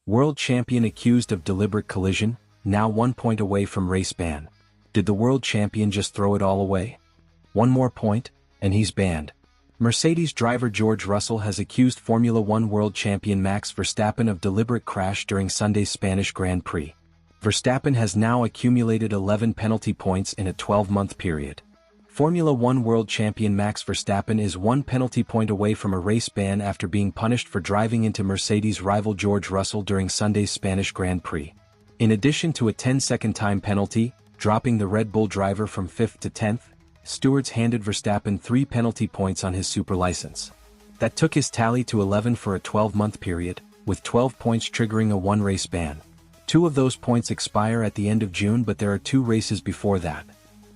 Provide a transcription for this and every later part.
World champion accused of deliberate collision, now 1 point away from race ban. Did the world champion just throw it all away? One more point, and he's banned. Mercedes driver George Russell has accused Formula One world champion Max Verstappen of deliberate crash during Sunday's Spanish Grand Prix. Verstappen has now accumulated 11 penalty points in a 12-month period. Formula One world champion Max Verstappen is 1 penalty point away from a race ban after being punished for driving into Mercedes rival George Russell during Sunday's Spanish Grand Prix. In addition to a 10-second time penalty, dropping the Red Bull driver from 5th to 10th, stewards handed Verstappen 3 penalty points on his super license. That took his tally to 11 for a 12-month period, with 12 points triggering a 1-race ban. 2 of those points expire at the end of June, but there are 2 races before that.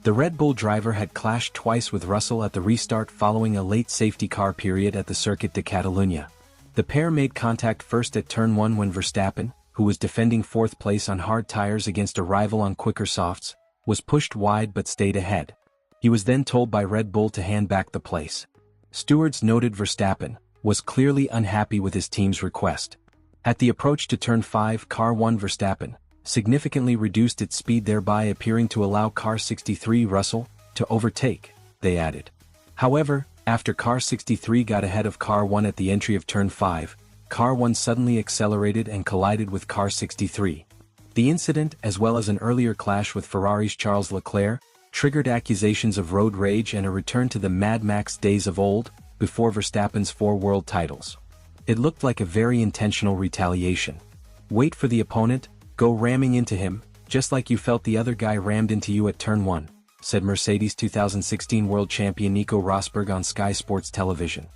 The Red Bull driver had clashed twice with Russell at the restart following a late safety car period at the Circuit de Catalunya. The pair made contact first at Turn 1 when Verstappen, who was defending 4th place on hard tires against a rival on quicker softs, was pushed wide but stayed ahead. He was then told by Red Bull to hand back the place. Stewards noted Verstappen was clearly unhappy with his team's request. At the approach to Turn 5, Car 1 Verstappen significantly reduced its speed, thereby appearing to allow Car 63 Russell to overtake, they added. However, after Car 63 got ahead of Car 1 at the entry of Turn 5, Car 1 suddenly accelerated and collided with Car 63. The incident, as well as an earlier clash with Ferrari's Charles Leclerc, triggered accusations of road rage and a return to the Mad Max days of old, before Verstappen's 4 world titles. It looked like a very intentional retaliation. Wait for the opponent, go ramming into him, just like you felt the other guy rammed into you at Turn 1, said Mercedes 2016 world champion Nico Rosberg on Sky Sports Television.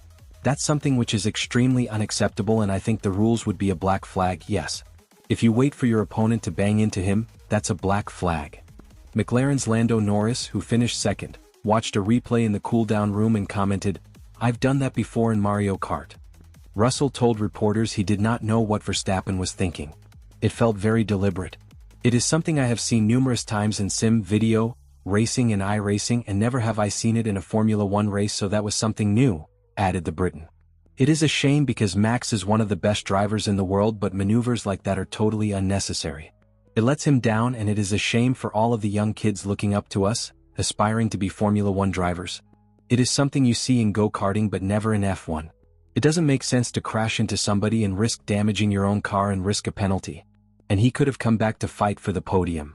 That's something which is extremely unacceptable, and I think the rules would be a black flag, yes. If you wait for your opponent to bang into him, that's a black flag. McLaren's Lando Norris, who finished second, watched a replay in the cool-down room and commented, "I've done that before in Mario Kart." Russell told reporters he did not know what Verstappen was thinking. It felt very deliberate. It is something I have seen numerous times in sim, video, racing and iRacing, and never have I seen it in a Formula One race, so that was something new, added the Briton. It is a shame because Max is one of the best drivers in the world, but maneuvers like that are totally unnecessary. It lets him down, and it is a shame for all of the young kids looking up to us, aspiring to be Formula One drivers. It is something you see in go-karting but never in F1. It doesn't make sense to crash into somebody and risk damaging your own car and risk a penalty. And he could have come back to fight for the podium.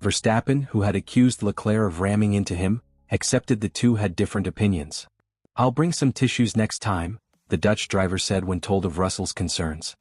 Verstappen, who had accused Leclerc of ramming into him, accepted the two had different opinions. "I'll bring some tissues next time," the Dutch driver said when told of Russell's concerns.